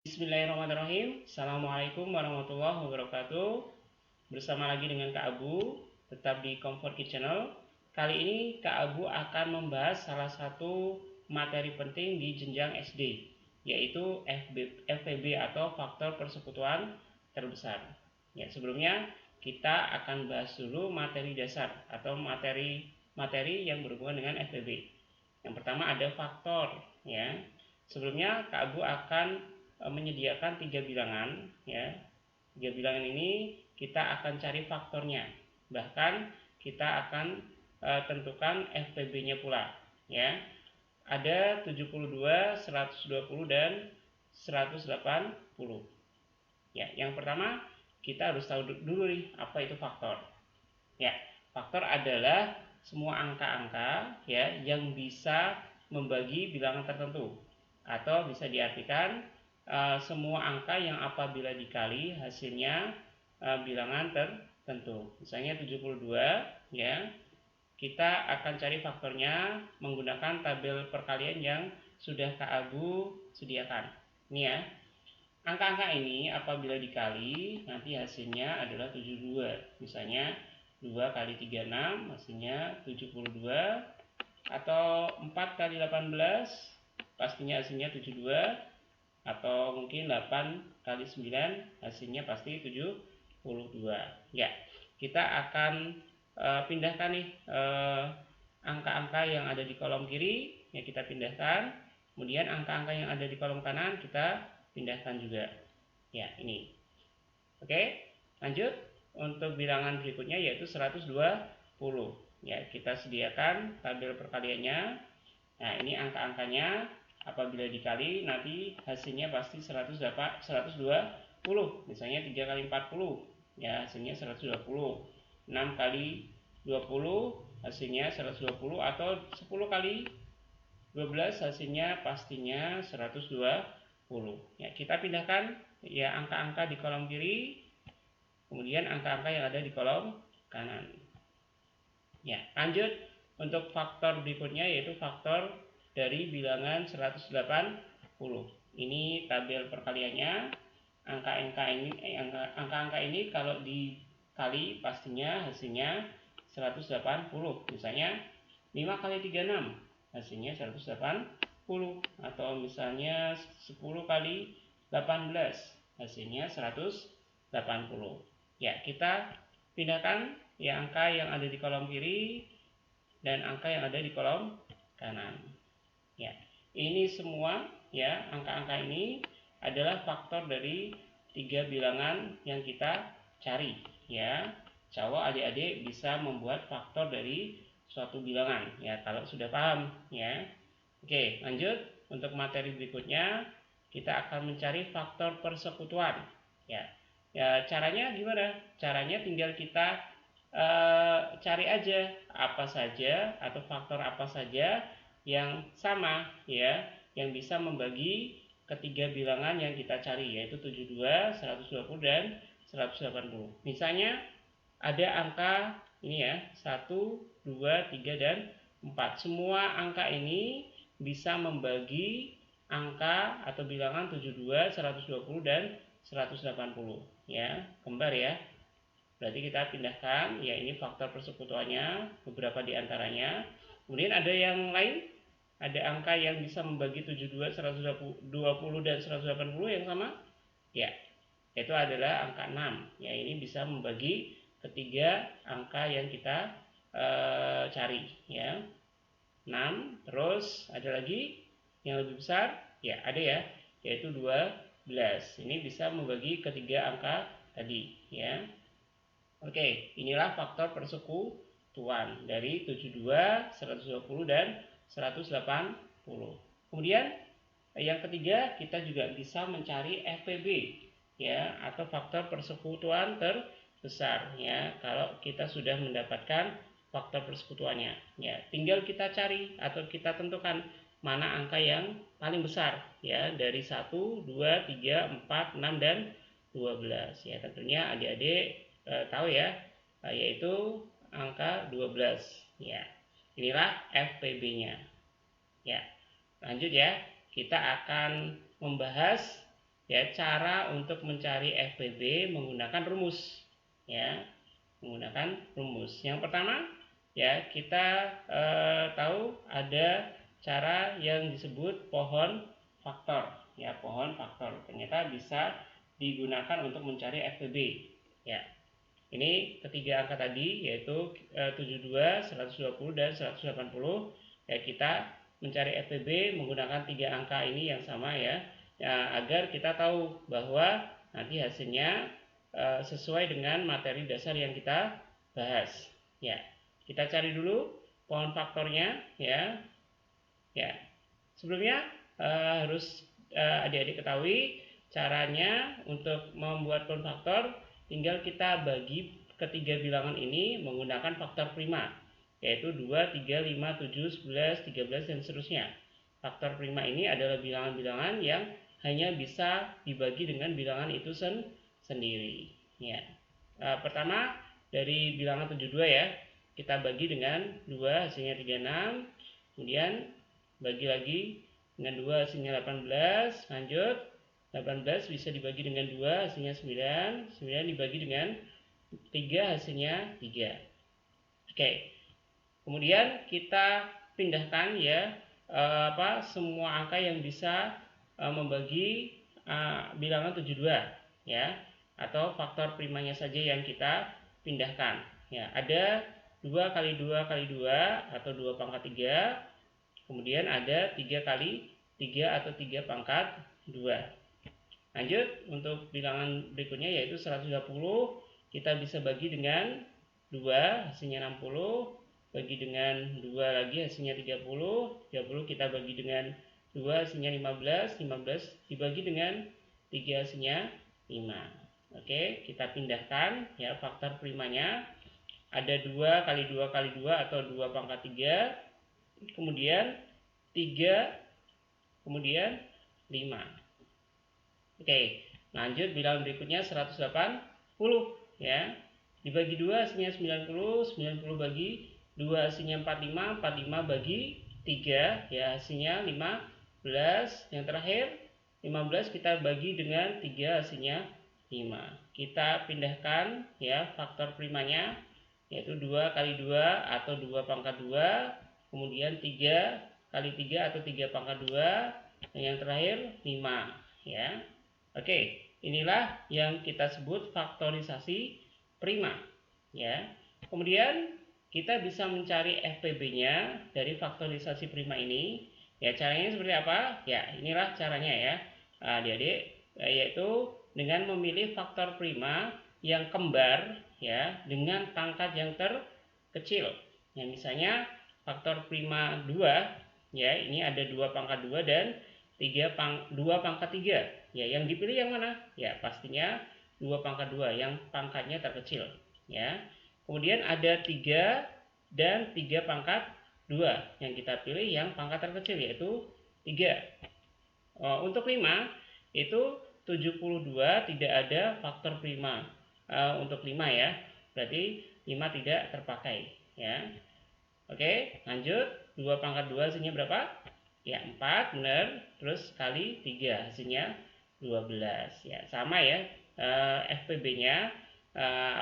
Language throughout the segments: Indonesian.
Bismillahirrahmanirrahim. Assalamualaikum warahmatullahi wabarakatuh. Bersama lagi dengan Kak Abu, tetap di Comfort Kid Channel. Kali ini Kak Abu akan membahas salah satu materi penting di jenjang SD, yaitu FPB atau faktor persekutuan terbesar. Ya, sebelumnya kita akan bahas dulu materi dasar atau materi yang berhubungan dengan FPB. Yang pertama ada faktor, ya. Sebelumnya Kak Abu akan menyediakan 3 bilangan, ya. 3 bilangan ini kita akan cari faktornya, bahkan kita akan tentukan FPB-nya pula, ya. Ada 72, 120 dan 180. Ya, yang pertama kita harus tahu dulu nih apa itu faktor. Ya, faktor adalah semua angka-angka ya yang bisa membagi bilangan tertentu, atau bisa diartikan semua angka yang apabila dikali hasilnya bilangan tertentu. Misalnya 72 ya. Kita akan cari faktornya menggunakan tabel perkalian yang sudah Kak Abu sediakan. Ini ya. Angka-angka ini apabila dikali nanti hasilnya adalah 72. Misalnya 2 kali 36 hasilnya 72, atau 4 kali 18 pastinya hasilnya 72, atau mungkin 8 kali 9 hasilnya pasti 72. Ya, kita akan pindahkan nih angka-angka yang ada di kolom kiri ya, kita pindahkan. Kemudian angka-angka yang ada di kolom kanan kita pindahkan juga. Ya, ini. Oke, lanjut. Untuk bilangan berikutnya yaitu 120. Ya, kita sediakan tabel perkaliannya. Nah, ini angka-angkanya apabila dikali nanti hasilnya pasti 120. Misalnya 3 kali 40 ya hasilnya 120. 6 kali 20 hasilnya 120, atau 10 kali 12 hasilnya pastinya 120. Ya, kita pindahkan ya angka-angka di kolom kiri, kemudian angka-angka yang ada di kolom kanan. Ya, lanjut untuk faktor berikutnya yaitu faktor dari bilangan 180. Ini tabel perkaliannya. Angka-angka ini kalau dikali pastinya hasilnya 180. Misalnya 5 kali 36 hasilnya 180, atau misalnya 10 kali 18 hasilnya 180. Ya, kita pindahkan ya angka yang ada di kolom kiri dan angka yang ada di kolom kanan. Ya, ini semua ya angka-angka ini adalah faktor dari 3 bilangan yang kita cari ya. Coba adik-adik bisa membuat faktor dari suatu bilangan ya kalau sudah paham ya. Oke, lanjut. Untuk materi berikutnya kita akan mencari faktor persekutuan ya. Ya, caranya gimana? Caranya tinggal kita cari aja apa saja atau faktor apa saja yang sama ya, yang bisa membagi ketiga bilangan yang kita cari, yaitu 72, 120 dan 180. Misalnya ada angka ini ya, 1, 2, 3 dan 4. Semua angka ini bisa membagi angka atau bilangan 72, 120 dan 180 ya, kembar ya. Berarti kita pindahkan ya, ini faktor persekutuannya beberapa diantaranya. Kemudian ada yang lain, ada angka yang bisa membagi 72, 120 dan 180 yang sama ya, itu adalah angka 6 ya. Ini bisa membagi ketiga angka yang kita cari ya, 6. Terus ada lagi yang lebih besar ya, ada ya, yaitu 12. Ini bisa membagi ketiga angka tadi ya. Oke, inilah faktor persekutuan dari 72, 120 dan 180. Kemudian yang ketiga kita juga bisa mencari FPB ya, atau faktor persekutuan terbesar ya. Kalau kita sudah mendapatkan faktor persekutuannya ya, tinggal kita cari atau kita tentukan mana angka yang paling besar ya dari 1, 2, 3, 4, 6 dan 12 ya. Tentunya adik-adik tahu ya, yaitu angka 12 ya. Inilah FPB-nya. Ya. Lanjut ya. Kita akan membahas ya cara untuk mencari FPB menggunakan rumus, ya, menggunakan rumus. Yang pertama, ya kita tahu ada cara yang disebut pohon faktor, ya pohon faktor ternyata bisa digunakan untuk mencari FPB, ya. Ini ketiga angka tadi yaitu 72, 120 dan 180, ya kita mencari FPB menggunakan tiga angka ini yang sama, ya, agar kita tahu bahwa nanti hasilnya sesuai dengan materi dasar yang kita bahas, ya. Kita cari dulu pohon faktornya, ya. Ya. Sebelumnya harus adik-adik ketahui caranya untuk membuat pohon faktor. Tinggal kita bagi ketiga bilangan ini menggunakan faktor prima, yaitu 2, 3, 5, 7, 11, 13 dan seterusnya. Faktor prima ini adalah bilangan-bilangan yang hanya bisa dibagi dengan bilangan itu sendiri, ya. Pertama dari bilangan 72, ya, kita bagi dengan 2 hasilnya 36, kemudian bagi lagi dengan 2 hasilnya 18, lanjut 18 bisa dibagi dengan 2 hasilnya 9, 9 dibagi dengan 3 hasilnya 3. Oke. Kemudian kita pindahkan, ya, semua angka yang bisa membagi bilangan 72, ya, atau faktor primanya saja yang kita pindahkan, ya. Ada 2 kali 2 kali 2 atau 2 pangkat 3, kemudian ada 3 kali 3 atau 3 pangkat 2. Lanjut untuk bilangan berikutnya yaitu 120, kita bisa bagi dengan 2 hasilnya 60, bagi dengan 2 lagi hasilnya 30, 30 kita bagi dengan 2 hasilnya 15, 15 dibagi dengan 3 hasilnya 5. Oke, kita pindahkan, ya, faktor primanya ada 2 kali 2 kali 2 atau 2 pangkat 3, kemudian 3, kemudian 5. Oke, lanjut bilangan berikutnya 180, ya. Dibagi 2 hasilnya 90, 90 bagi 2 hasilnya 45, 45 bagi 3, ya hasilnya 15. Yang terakhir 15 kita bagi dengan 3 hasilnya 5. Kita pindahkan, ya, faktor primanya yaitu 2 kali 2 atau 2 pangkat 2, kemudian 3 kali 3 atau 3 pangkat 2, dan yang terakhir 5, ya. Oke, inilah yang kita sebut faktorisasi prima, ya. Kemudian kita bisa mencari FPB-nya dari faktorisasi prima ini, ya. Caranya seperti apa? Ya, inilah caranya, ya, adik-adik, yaitu dengan memilih faktor prima yang kembar, ya, dengan pangkat yang terkecil. Ya, misalnya faktor prima 2, ya, ini ada 2 pangkat 2 dan 2 pangkat 3. Ya, yang dipilih yang mana? Ya, pastinya 2 pangkat 2 yang pangkatnya terkecil, ya. Kemudian ada 3 dan 3 pangkat 2. Yang kita pilih yang pangkat terkecil yaitu 3. Untuk 5 itu 72 tidak ada faktor prima. Untuk 5, ya. Berarti 5 tidak terpakai, ya. Oke, lanjut. 2 pangkat 2 hasilnya berapa? Ya, 4, benar. Terus kali 3 hasilnya 12, ya. Sama, ya, FPB-nya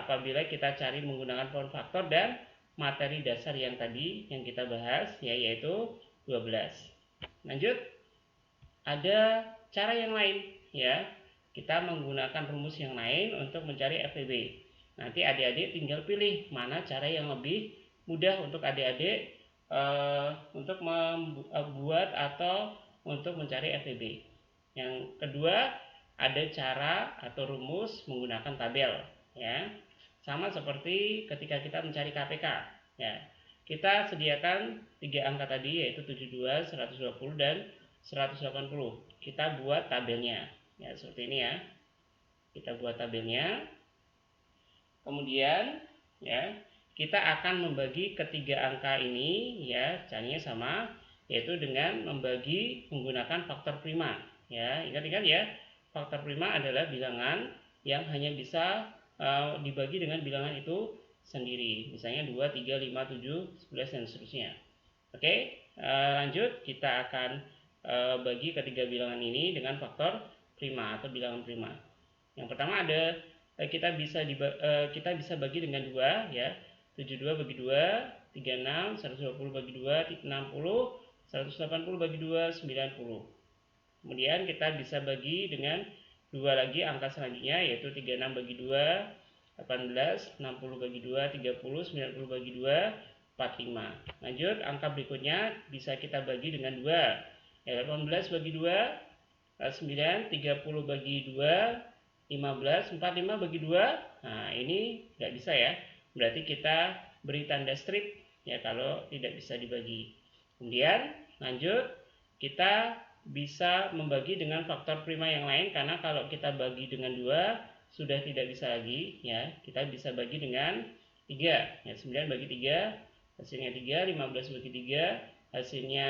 apabila kita cari menggunakan pohon faktor dan materi dasar yang tadi yang kita bahas, ya, yaitu 12. Lanjut. Ada cara yang lain, ya. Kita menggunakan rumus yang lain untuk mencari FPB. Nanti adik-adik tinggal pilih mana cara yang lebih mudah untuk adik-adik untuk membuat atau untuk mencari FPB. Yang kedua, ada cara atau rumus menggunakan tabel, ya. Sama seperti ketika kita mencari KPK, ya. Kita sediakan 3 angka tadi yaitu 72, 120 dan 180. Kita buat tabelnya, ya, seperti ini, ya. Kita buat tabelnya. Kemudian, ya, kita akan membagi ketiga angka ini, ya, caranya sama, yaitu dengan membagi menggunakan faktor prima, ya. Ingat-ingat, ya, faktor prima adalah bilangan yang hanya bisa dibagi dengan bilangan itu sendiri, misalnya 2, 3, 5, 7, 11 dan seterusnya. Oke, lanjut kita akan bagi ketiga bilangan ini dengan faktor prima atau bilangan prima. Yang pertama ada kita bisa bagi dengan 2 ya. 72 bagi 2 36, 120 bagi 2 60, 180 bagi 2 90. Kemudian kita bisa bagi dengan 2 lagi angka selanjutnya, yaitu 36 bagi 2 18, 60 bagi 2 30, 90 bagi 2 45. Lanjut, angka berikutnya bisa kita bagi dengan 2 ya, 18 bagi 2 9, 30 bagi 2 15, 45 bagi 2. Nah, ini nggak bisa ya, berarti kita beri tanda strip ya kalau tidak bisa dibagi. Kemudian lanjut, kita bisa membagi dengan faktor prima yang lain, karena kalau kita bagi dengan 2 sudah tidak bisa lagi ya. Kita bisa bagi dengan 3 ya, 9 bagi 3 hasilnya 3, 15 bagi 3 hasilnya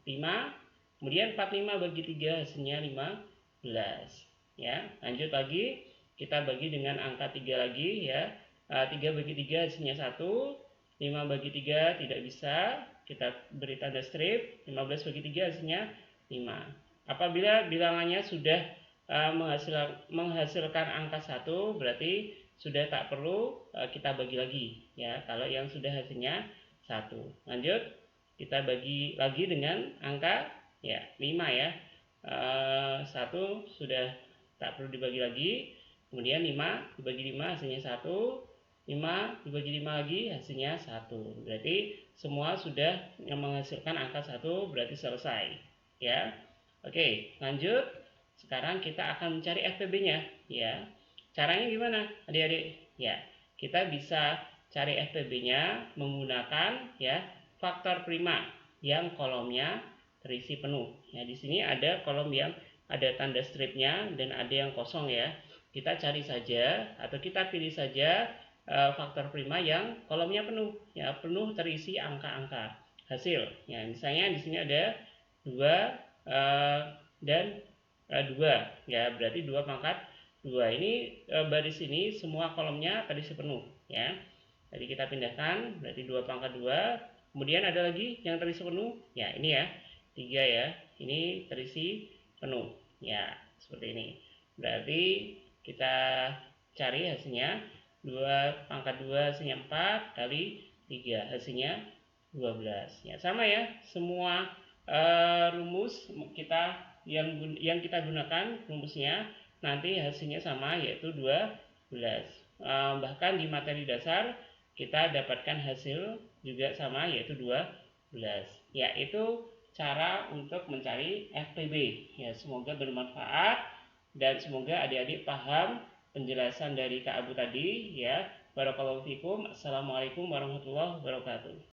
5, kemudian 45 bagi 3 hasilnya 15 ya. Lanjut lagi, kita bagi dengan angka 3 lagi ya. 3 bagi 3 hasilnya 1, 5 bagi 3 tidak bisa, kita beri tanda strip. 15 bagi 3 hasilnya 5. Apabila bilangannya sudah menghasilkan angka 1, berarti sudah tak perlu kita bagi lagi ya, kalau yang sudah hasilnya 1. Lanjut, kita bagi lagi dengan angka ya 5 ya. 1 sudah tak perlu dibagi lagi. Kemudian 5 dibagi 5 hasilnya 1, 5 dibagi 5 lagi hasilnya 1. Berarti semua sudah menghasilkan angka 1, berarti selesai ya. Oke, lanjut. Sekarang kita akan mencari FPB-nya ya. Caranya gimana adik-adik? Ya, kita bisa cari FPB-nya menggunakan ya faktor prima yang kolomnya terisi penuh. Ya, di sini ada kolom yang ada tanda stripnya dan ada yang kosong ya. Kita cari saja atau kita pilih saja faktor prima yang kolomnya penuh ya, penuh terisi angka-angka hasil. Ya, misalnya di sini ada 2 dan 2 ya, berarti 2 pangkat 2. Ini baris ini semua kolomnya terisi penuh ya. Jadi kita pindahkan, berarti 2 pangkat 2. Kemudian ada lagi yang terisi penuh ya, ini ya 3 ya, ini terisi penuh ya, seperti ini. Berarti kita cari hasilnya 2 pangkat 2 hasilnya 4 kali 3 hasilnya 12 ya. Sama ya, semua rumus kita yang kita gunakan rumusnya nanti hasilnya sama, yaitu 12. Bahkan di materi dasar kita dapatkan hasil juga sama, yaitu 12 ya. Itu cara untuk mencari FPB ya. Semoga bermanfaat dan semoga adik-adik paham penjelasan dari Kak Abu tadi ya. Barakallahu fikum. Assalamualaikum warahmatullahi wabarakatuh.